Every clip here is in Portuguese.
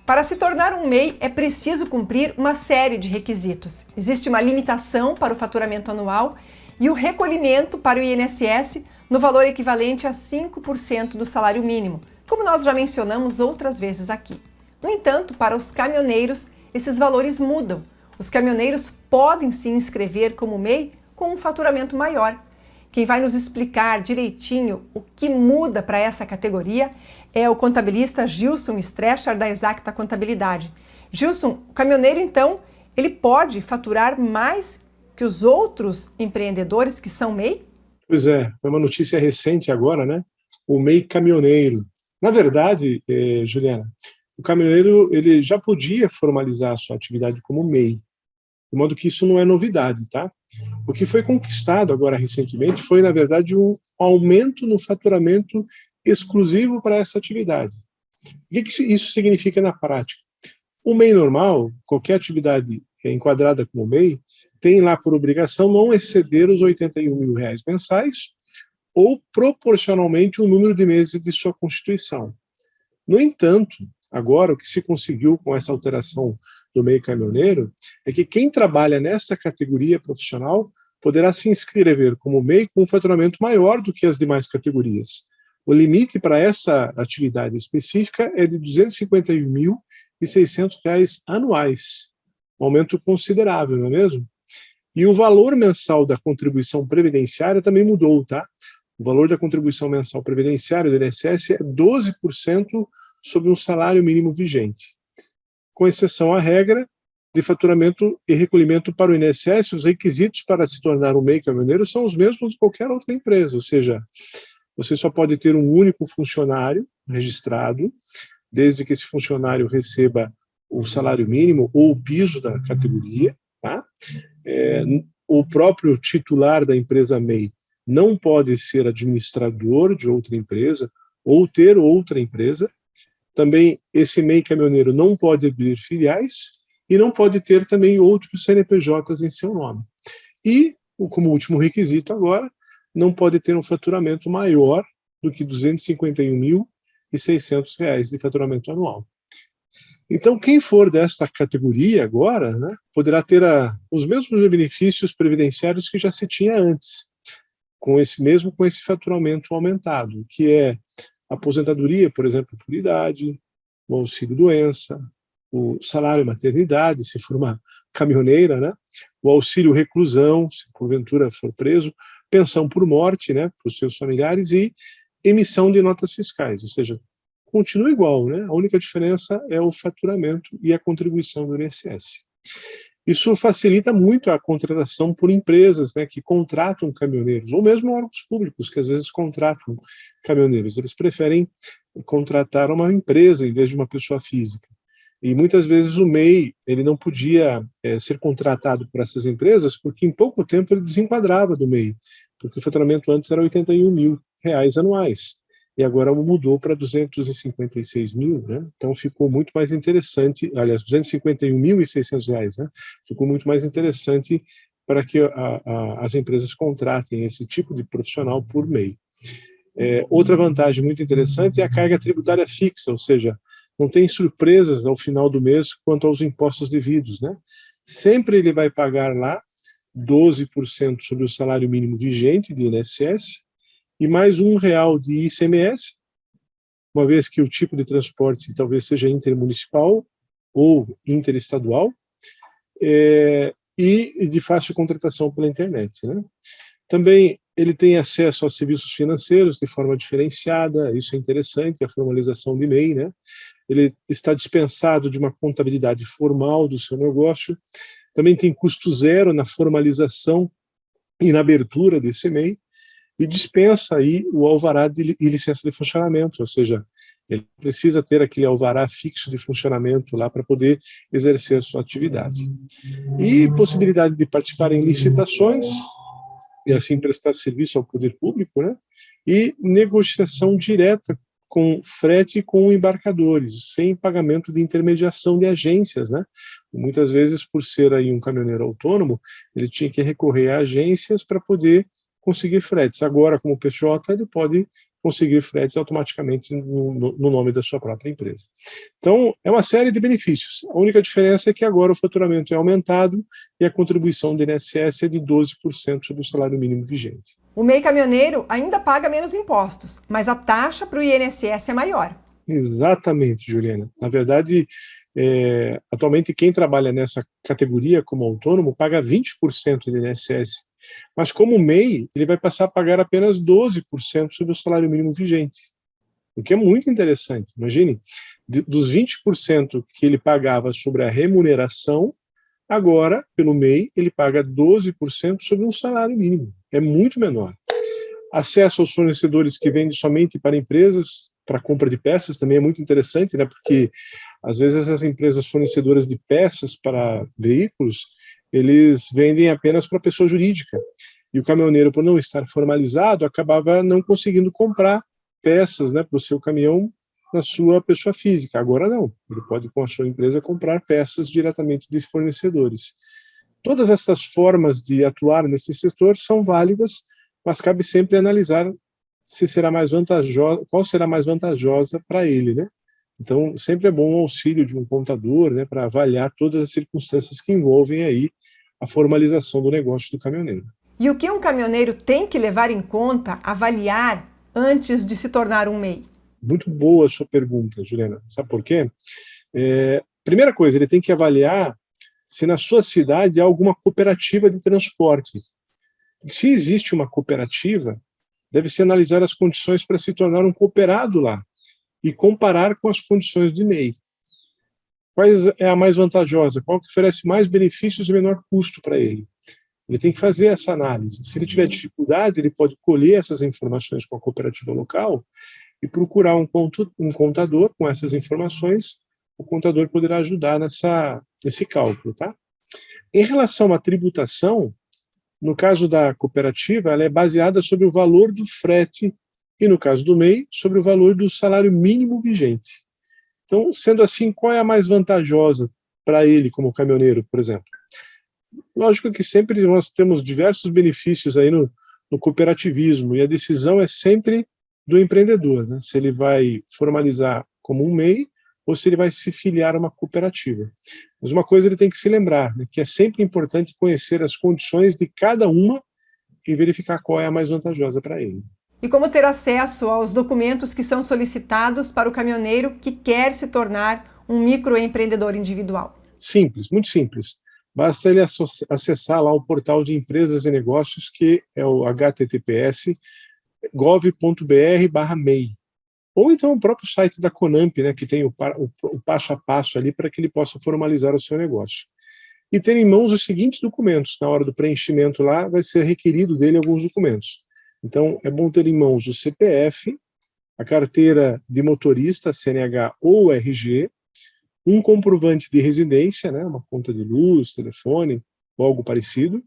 Para se tornar um MEI, é preciso cumprir uma série de requisitos. Existe uma limitação para o faturamento anual e o recolhimento para o INSS no valor equivalente a 5% do salário mínimo, como nós já mencionamos outras vezes aqui. No entanto, para os caminhoneiros, esses valores mudam. Os caminhoneiros podem se inscrever como MEI com um faturamento maior. Quem vai nos explicar direitinho o que muda para essa categoria é o contabilista Gilson Strecher, da Exacta Contabilidade. Gilson, o caminhoneiro, então, ele pode faturar mais que os outros empreendedores que são MEI? Pois é, foi uma notícia recente agora, né? O MEI caminhoneiro. Na verdade, Juliana, o caminhoneiro ele já podia formalizar a sua atividade como MEI, de modo que isso não é novidade, tá? O que foi conquistado agora recentemente foi, na verdade, um aumento no faturamento exclusivo para essa atividade. O que isso significa na prática? O MEI normal, qualquer atividade enquadrada como MEI, tem lá por obrigação não exceder os R$81 mil mensais ou proporcionalmente o número de meses de sua constituição. No entanto, agora o que se conseguiu com essa alteração do MEI caminhoneiro é que quem trabalha nessa categoria profissional poderá se inscrever como MEI com um faturamento maior do que as demais categorias. O limite para essa atividade específica é de R$251.600 anuais, um aumento considerável, não é mesmo? E o valor mensal da contribuição previdenciária também mudou, tá? O valor da contribuição mensal previdenciária do INSS é 12% sobre um salário mínimo vigente. Com exceção à regra de faturamento e recolhimento para o INSS, os requisitos para se tornar um MEI caminhoneiro são os mesmos de qualquer outra empresa, ou seja, você só pode ter um único funcionário registrado, desde que esse funcionário receba o salário mínimo ou o piso da categoria, tá? O próprio titular da empresa MEI não pode ser administrador de outra empresa ou ter outra empresa. Também esse MEI caminhoneiro não pode abrir filiais e não pode ter também outros CNPJs em seu nome. E, como último requisito agora, não pode ter um faturamento maior do que R$251.600 de faturamento anual. Então, quem for desta categoria agora, né, poderá ter os mesmos benefícios previdenciários que já se tinha antes, com esse faturamento aumentado, que é a aposentadoria, por exemplo, por idade, o auxílio-doença, o salário maternidade, se for uma caminhoneira, né, o auxílio-reclusão, se porventura for preso, pensão por morte, né, para os seus familiares e emissão de notas fiscais, ou seja, continua igual, né? A única diferença é o faturamento e a contribuição do INSS. Isso facilita muito a contratação por empresas, né, que contratam caminhoneiros, ou mesmo órgãos públicos, que às vezes contratam caminhoneiros. Eles preferem contratar uma empresa em vez de uma pessoa física. E muitas vezes o MEI ele não podia ser contratado por essas empresas porque em pouco tempo ele desenquadrava do MEI, porque o faturamento antes era R$81 mil anuais. E agora mudou para 256 mil, né? Então ficou muito mais interessante, aliás, R$251.600, né? Ficou muito mais interessante para que as empresas contratem esse tipo de profissional por MEI. Outra vantagem muito interessante é a carga tributária fixa, ou seja, não tem surpresas ao final do mês quanto aos impostos devidos, né? Sempre ele vai pagar lá 12% sobre o salário mínimo vigente de INSS, e mais R$1 de ICMS, uma vez que o tipo de transporte talvez seja intermunicipal ou interestadual, e de fácil contratação pela internet, né? Também ele tem acesso a serviços financeiros de forma diferenciada, isso é interessante, a formalização de MEI, né? Ele está dispensado de uma contabilidade formal do seu negócio, também tem custo zero na formalização e na abertura desse MEI, e dispensa aí o alvará e licença de funcionamento, ou seja, ele precisa ter aquele alvará fixo de funcionamento lá para poder exercer a sua atividade. E possibilidade de participar em licitações, e assim prestar serviço ao poder público, né? E negociação direta com frete com embarcadores, sem pagamento de intermediação de agências, né? Muitas vezes, por ser aí um caminhoneiro autônomo, ele tinha que recorrer a agências para poder conseguir fretes. Agora, como PJ, ele pode conseguir fretes automaticamente no nome da sua própria empresa. Então, é uma série de benefícios. A única diferença é que agora o faturamento é aumentado e a contribuição do INSS é de 12% sobre o salário mínimo vigente. O MEI caminhoneiro ainda paga menos impostos, mas a taxa para o INSS é maior. Exatamente, Juliana. Na verdade, atualmente quem trabalha nessa categoria como autônomo paga 20% de INSS, mas como MEI, ele vai passar a pagar apenas 12% sobre o salário mínimo vigente, o que é muito interessante. Imagine, dos 20% que ele pagava sobre a remuneração, agora, pelo MEI, ele paga 12% sobre um salário mínimo, é muito menor. Acesso aos fornecedores que vendem somente para empresas, para compra de peças, também é muito interessante, né? Porque às vezes essas empresas fornecedoras de peças para veículos, eles vendem apenas para pessoa jurídica. E o caminhoneiro, por não estar formalizado, acabava não conseguindo comprar peças, né, para o seu caminhão na sua pessoa física. Agora não, ele pode com a sua empresa comprar peças diretamente de fornecedores. Todas essas formas de atuar nesse setor são válidas, mas cabe sempre analisar se será mais vantajosa, qual será mais vantajosa para ele, né? Então, sempre é bom o auxílio de um contador, né, para avaliar todas as circunstâncias que envolvem aí a formalização do negócio do caminhoneiro. E o que um caminhoneiro tem que levar em conta, avaliar, antes de se tornar um MEI? Muito boa a sua pergunta, Juliana. Sabe por quê? Primeira coisa, ele tem que avaliar se na sua cidade há alguma cooperativa de transporte. Se existe uma cooperativa, deve-se analisar as condições para se tornar um cooperado lá e comparar com as condições de MEI. Qual é a mais vantajosa? Qual que oferece mais benefícios e menor custo para ele? Ele tem que fazer essa análise. Se ele tiver dificuldade, ele pode colher essas informações com a cooperativa local e procurar um contador com essas informações. O contador poderá ajudar nesse cálculo, tá? Em relação à tributação, no caso da cooperativa, ela é baseada sobre o valor do frete e, no caso do MEI, sobre o valor do salário mínimo vigente. Então, sendo assim, qual é a mais vantajosa para ele como caminhoneiro, por exemplo? Lógico que sempre nós temos diversos benefícios aí no cooperativismo, e a decisão é sempre do empreendedor, né? Se ele vai formalizar como um MEI ou se ele vai se filiar a uma cooperativa. Mas uma coisa ele tem que se lembrar, né, que é sempre importante conhecer as condições de cada uma e verificar qual é a mais vantajosa para ele. E como ter acesso aos documentos que são solicitados para o caminhoneiro que quer se tornar um microempreendedor individual? Simples, muito simples. Basta ele acessar lá o portal de empresas e negócios, que é o https://gov.br/MEI. Ou então o próprio site da Conamp, né, que tem o passo a passo ali para que ele possa formalizar o seu negócio. E ter em mãos os seguintes documentos. Na hora do preenchimento lá, vai ser requerido dele alguns documentos. Então, é bom ter em mãos o CPF, a carteira de motorista, CNH ou RG, um comprovante de residência, né, uma conta de luz, telefone, ou algo parecido,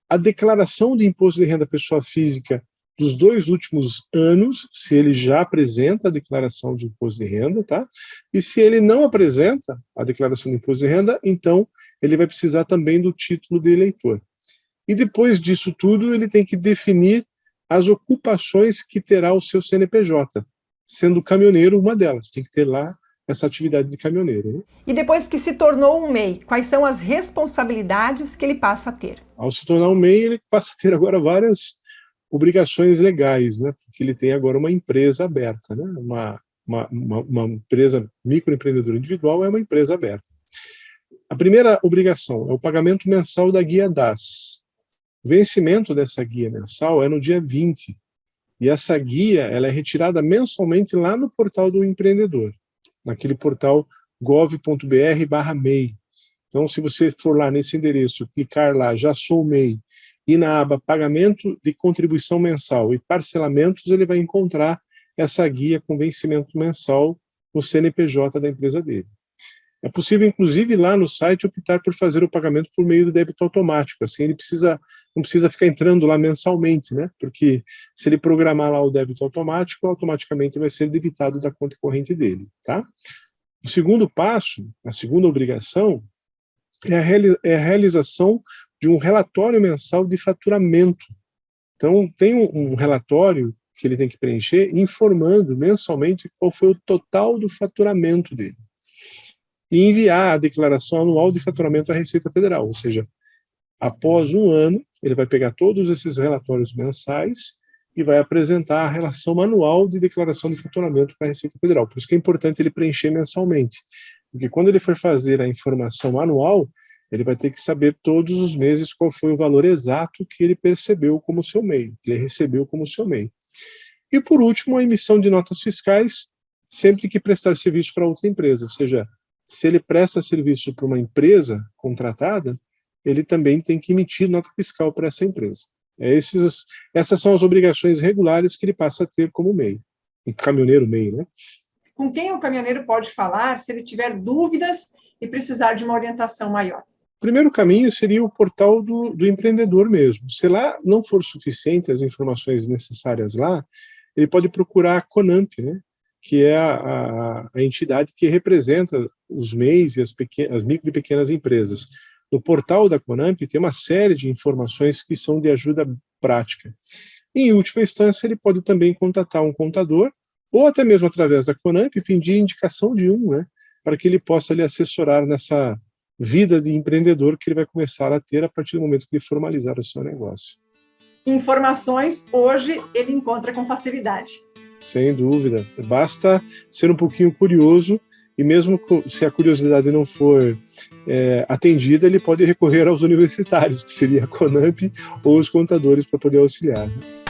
a declaração de imposto de renda pessoa física dos 2 últimos anos, se ele já apresenta a declaração de imposto de renda, tá? E se ele não apresenta a declaração de imposto de renda, então ele vai precisar também do título de eleitor. E depois disso tudo, ele tem que definir as ocupações que terá o seu CNPJ, sendo caminhoneiro uma delas, tem que ter lá essa atividade de caminhoneiro, né? E depois que se tornou um MEI, quais são as responsabilidades que ele passa a ter? Ao se tornar um MEI, ele passa a ter agora várias obrigações legais, né? Porque ele tem agora uma empresa aberta, né? Uma empresa microempreendedora individual é uma empresa aberta. A primeira obrigação é o pagamento mensal da guia DAS. O vencimento dessa guia mensal é no dia 20. E essa guia ela é retirada mensalmente lá no portal do empreendedor, naquele portal gov.br/MEI. Então, se você for lá nesse endereço, clicar lá, já sou MEI, e na aba pagamento de contribuição mensal e parcelamentos, ele vai encontrar essa guia com vencimento mensal no CNPJ da empresa dele. É possível, inclusive, lá no site, optar por fazer o pagamento por meio do débito automático. Assim, ele não precisa ficar entrando lá mensalmente, né? Porque se ele programar lá o débito automático, automaticamente vai ser debitado da conta corrente dele, tá? O segundo passo, a segunda obrigação, é a realização de um relatório mensal de faturamento. Então, tem um relatório que ele tem que preencher informando mensalmente qual foi o total do faturamento dele. E enviar a declaração anual de faturamento à Receita Federal, ou seja, após um ano, ele vai pegar todos esses relatórios mensais e vai apresentar a relação anual de declaração de faturamento para a Receita Federal. Por isso que é importante ele preencher mensalmente, porque quando ele for fazer a informação anual, ele vai ter que saber todos os meses qual foi o valor exato que ele percebeu como seu MEI, que ele recebeu como seu MEI. E, por último, a emissão de notas fiscais sempre que prestar serviço para outra empresa, ou seja, se ele presta serviço para uma empresa contratada, ele também tem que emitir nota fiscal para essa empresa. Essas são as obrigações regulares que ele passa a ter como MEI, um caminhoneiro MEI, né? Com quem o caminhoneiro pode falar se ele tiver dúvidas e precisar de uma orientação maior? O primeiro caminho seria o portal do empreendedor mesmo. Se lá não for suficiente as informações necessárias lá, ele pode procurar a CONAMP, né, que é a entidade que representa os MEIs e as micro e pequenas empresas. No portal da CONAMP tem uma série de informações que são de ajuda prática. Em última instância, ele pode também contatar um contador, ou até mesmo através da CONAMP, pedir indicação de um, né, para que ele possa lhe assessorar nessa vida de empreendedor que ele vai começar a ter a partir do momento que ele formalizar o seu negócio. Informações, hoje, ele encontra com facilidade. Sem dúvida. Basta ser um pouquinho curioso, e mesmo se a curiosidade não for atendida, ele pode recorrer aos universitários, que seria a CONAMP ou os contadores, para poder auxiliar, né?